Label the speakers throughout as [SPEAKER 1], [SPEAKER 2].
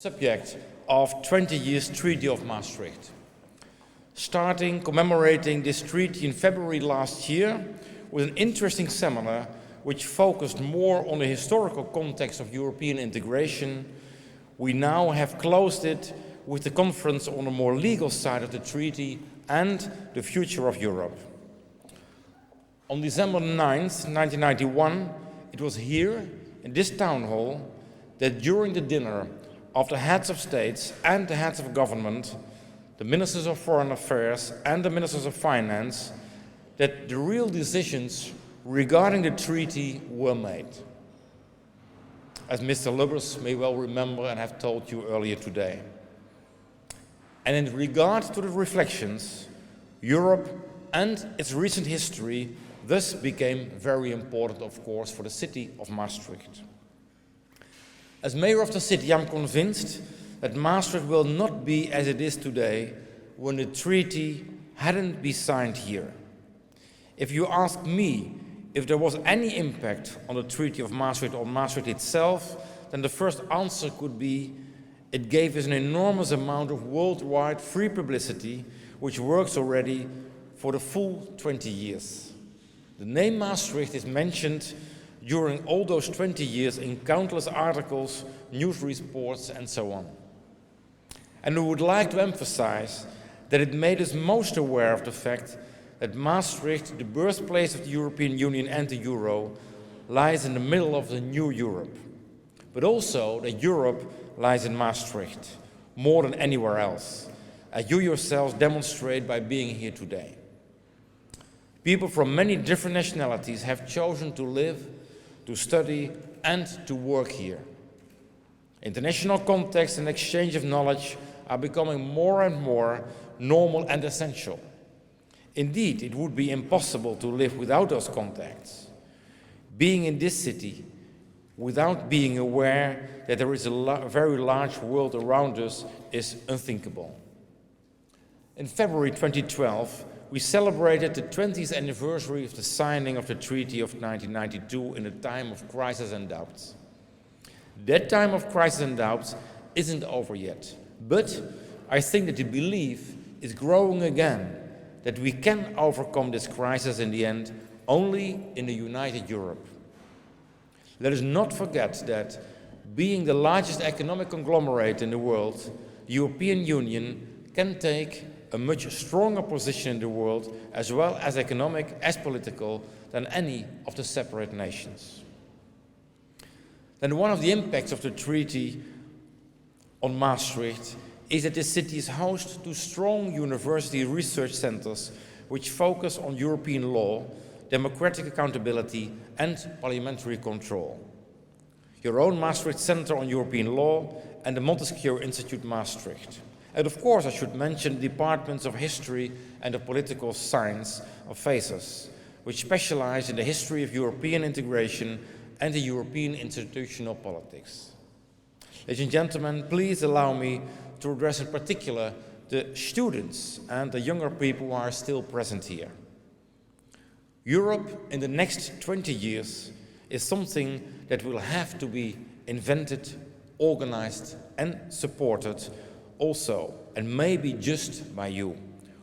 [SPEAKER 1] Subject of 20 Years Treaty of Maastricht. Starting commemorating this treaty in February last year with an interesting seminar which focused more on the historical context of European integration, we now have closed it with the conference on the more legal side of the treaty and the future of Europe. On December 9th, 1991, it was here, in this town hall, that during the dinner of the heads of states and the heads of government, the ministers of foreign affairs and the ministers of finance, that the real decisions regarding the treaty were made. As Mr. Lubbers may well remember and have told you earlier today. And in regard to the reflections, Europe and its recent history thus became very important, of course, for the city of Maastricht. As mayor of the city, I'm convinced that Maastricht will not be as it is today when the treaty hadn't been signed here. If you ask me if there was any impact on the Treaty of Maastricht or Maastricht itself, then the first answer could be it gave us an enormous amount of worldwide free publicity, which works already for the full 20 years. The name Maastricht is mentioned during all those 20 years in countless articles, news reports, and so on. And we would like to emphasize that it made us most aware of the fact that Maastricht, the birthplace of the European Union and the Euro, lies in the middle of the new Europe. But also that Europe lies in Maastricht, more than anywhere else, as you yourselves demonstrate by being here today. People from many different nationalities have chosen to live, to study, and to work here. International context and exchange of knowledge are becoming more and more normal and essential. Indeed, it would be impossible to live without those contacts. Being in this city, without being aware that there is a very large world around us, is unthinkable. In February 2012, we celebrated the 20th anniversary of the signing of the Treaty of 1992 in a time of crisis and doubts. That time of crisis and doubts isn't over yet, but I think that the belief is growing again that we can overcome this crisis in the end only in a united Europe. Let us not forget that being the largest economic conglomerate in the world, the European Union can take a much stronger position in the world, as well as economic as political, than any of the separate nations. Then one of the impacts of the treaty on Maastricht is that the city is host to strong university research centers which focus on European law, democratic accountability, and parliamentary control. Your own Maastricht Center on European Law and the Montesquieu Institute Maastricht. And of course I should mention the departments of history and of political science of FACES, which specialize in the history of European integration and the European institutional politics. Ladies and gentlemen, please allow me to address in particular the students and the younger people who are still present here. Europe in the next 20 years is something that will have to be invented, organized, and supported also, and maybe just by you,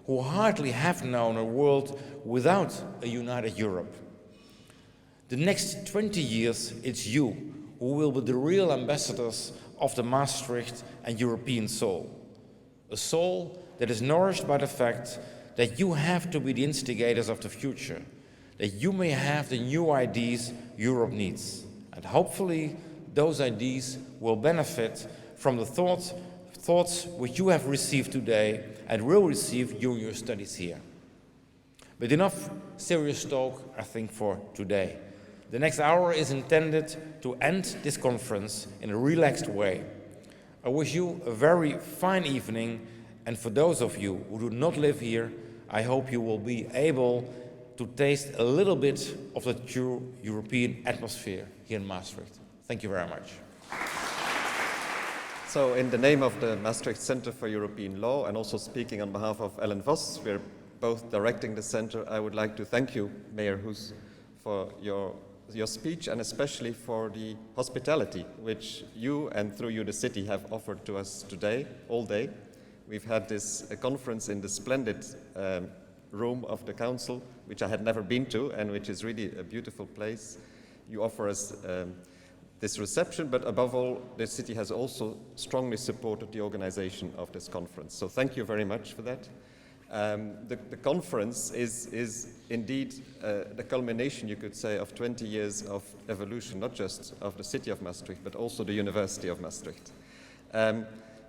[SPEAKER 1] who hardly have known a world without a united Europe. The next 20 years, it's you who will be the real ambassadors of the Maastricht and European soul. A soul that is nourished by the fact that you have to be the instigators of the future, that you may have the new ideas Europe needs. And hopefully those ideas will benefit from the thoughts which you have received today and will receive during your studies here. But enough serious talk, I think, for today. The next hour is intended to end this conference in a relaxed way. I wish you a very fine evening, and for those of you who do not live here, I hope you will be able to taste a little bit of the true European atmosphere here in Maastricht. Thank you very much.
[SPEAKER 2] So in the name of the Maastricht Center for European Law, and also speaking on behalf of Ellen Vos, we're both directing the center, I would like to thank you, Mayor Hoes, for your your speech and especially for the hospitality which you and through you the city have offered to us today, all day. We've had this conference in the splendid room of the council, which I had never been to and which is really a beautiful place. You offer us this reception, but above all, the city has also strongly supported the organization of this conference. So thank you very much for that. The conference is indeed the culmination, you could say, of 20 years of evolution, not just of the city of Maastricht, but also the University of Maastricht.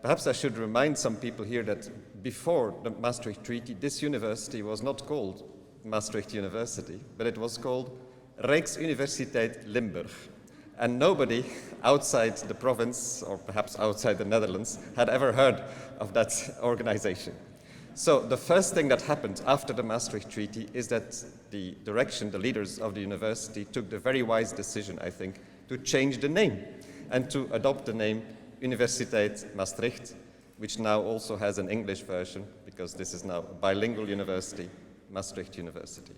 [SPEAKER 2] Perhaps I should remind some people here that before the Maastricht Treaty, this university was not called Maastricht University, but it was called Rijksuniversiteit Limburg. And nobody outside the province, or perhaps outside the Netherlands, had ever heard of that organization. So the first thing that happened after the Maastricht Treaty is that the leaders of the university took the very wise decision, I think, to change the name and to adopt the name Universiteit Maastricht, which now also has an English version, because this is now a bilingual university, Maastricht University.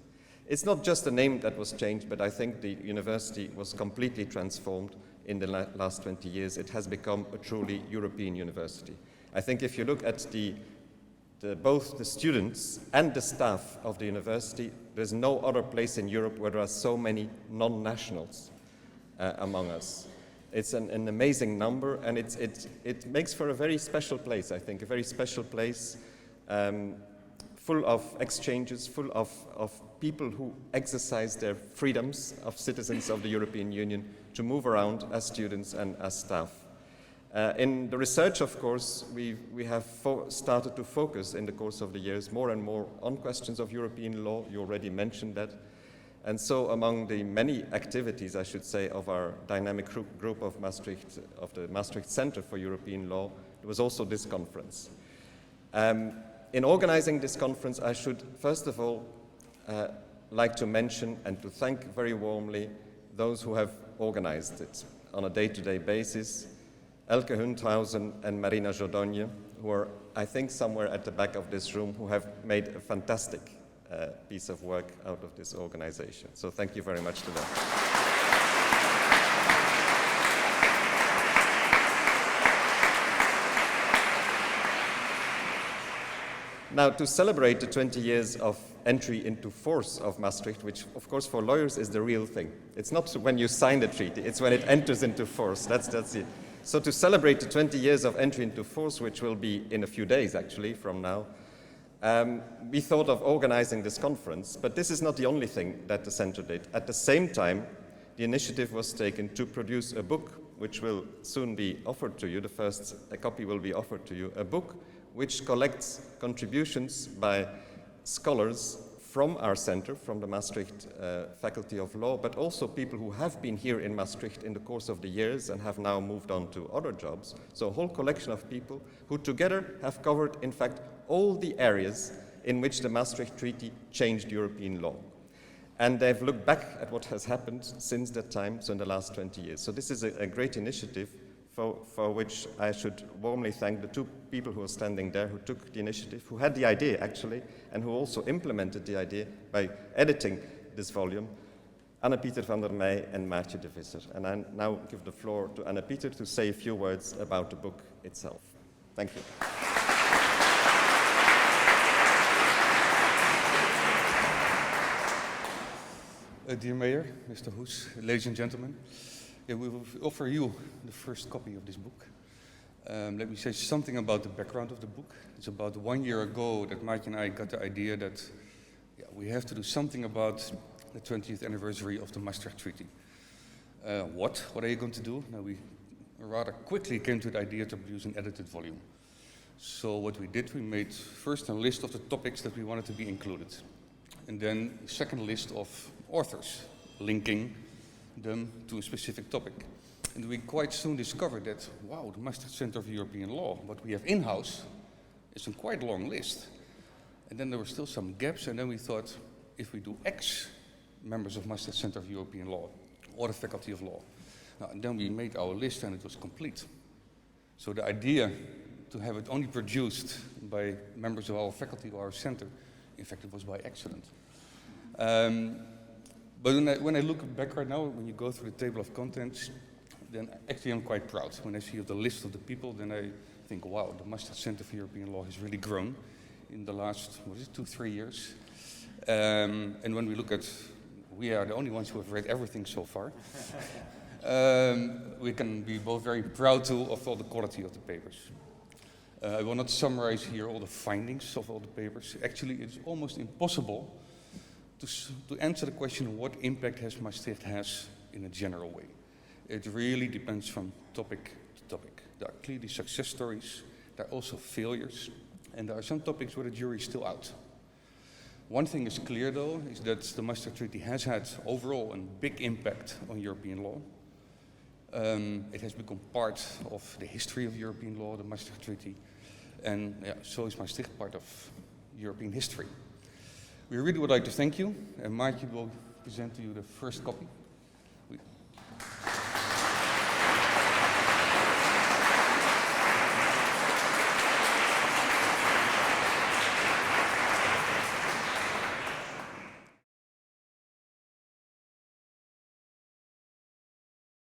[SPEAKER 2] It's not just the name that was changed, but I think the university was completely transformed in the last 20 years. It has become a truly European university. I think if you look at both the students and the staff of the university, there's no other place in Europe where there are so many non-nationals among us. It's an amazing number, and it makes for a very special place, I think, a very special place, full of exchanges, full of people who exercise their freedoms of citizens of the European Union to move around as students and as staff. In the research, of course, we have started to focus in the course of the years more and more on questions of European law. You already mentioned that. And so among the many activities, I should say, of our dynamic group of Maastricht, of the Maastricht Center for European Law, there was also this conference. In organizing this conference, I should first of all like to mention and to thank very warmly those who have organized it on a day-to-day basis. Elke Hundhausen and Marina Jodogne, who are, I think, somewhere at the back of this room, who have made a fantastic piece of work out of this organization. So thank you very much to them. Now, to celebrate the 20 years of entry into force of Maastricht, which, of course, for lawyers is the real thing. It's not when you sign the treaty, it's when it enters into force. That's it. So to celebrate the 20 years of entry into force, which will be in a few days, actually, from now, we thought of organizing this conference, but this is not the only thing that the center did. At the same time, the initiative was taken to produce a book, which will soon be offered to you. The first copy will be offered to you, a book which collects contributions by scholars from our center, from the Maastricht Faculty of Law, but also people who have been here in Maastricht in the course of the years and have now moved on to other jobs. So a whole collection of people who together have covered, in fact, all the areas in which the Maastricht Treaty changed European law. And they've looked back at what has happened since that time, so in the last 20 years. So this is a great initiative for which I should warmly thank the two people who are standing there, who took the initiative, who had the idea, actually, and who also implemented the idea by editing this volume, Anne-Pieter van der Meij and Maartje de Visser. And I now give the floor to Anne-Pieter to say a few words about the book itself. Thank you.
[SPEAKER 3] Dear Mayor, Mr. Hoes, ladies and gentlemen, we will offer you the first copy of this book. Let me say something about the background of the book. It's about 1 year ago that Maartje and I got the idea that we have to do something about the 20th anniversary of the Maastricht Treaty. What are you going to do? Now, we rather quickly came to the idea to produce an edited volume. So what we did, we made first a list of the topics that we wanted to be included. And then a second list of authors, linking them to a specific topic. And we quite soon discovered that, wow, the Maastricht Center for European Law, what we have in-house, is a quite long list. And then there were still some gaps, and then we thought, if we do X members of Maastricht Center for European Law, or the Faculty of Law, and then we made our list and it was complete. So the idea to have it only produced by members of our faculty or our center, in fact, it was by accident. But when I look back right now, when you go through the table of contents, then actually I'm quite proud. When I see the list of the people, then I think, wow, the Maastricht Center for European Law has really grown in the last, 2-3 years. And when we look at, we are the only ones who have read everything so far. We can be both very proud of all the quality of the papers. I will not summarize here all the findings of all the papers. Actually, it's almost impossible to answer the question, what impact has Maastricht has in a general way. It really depends from topic to topic. There are clearly success stories, there are also failures, and there are some topics where the jury is still out. One thing is clear though, is that the Maastricht Treaty has had overall a big impact on European law. It has become part of the history of European law, the Maastricht Treaty, and so is Maastricht part of European history. We really would like to thank you, and Maartje will present to you the first copy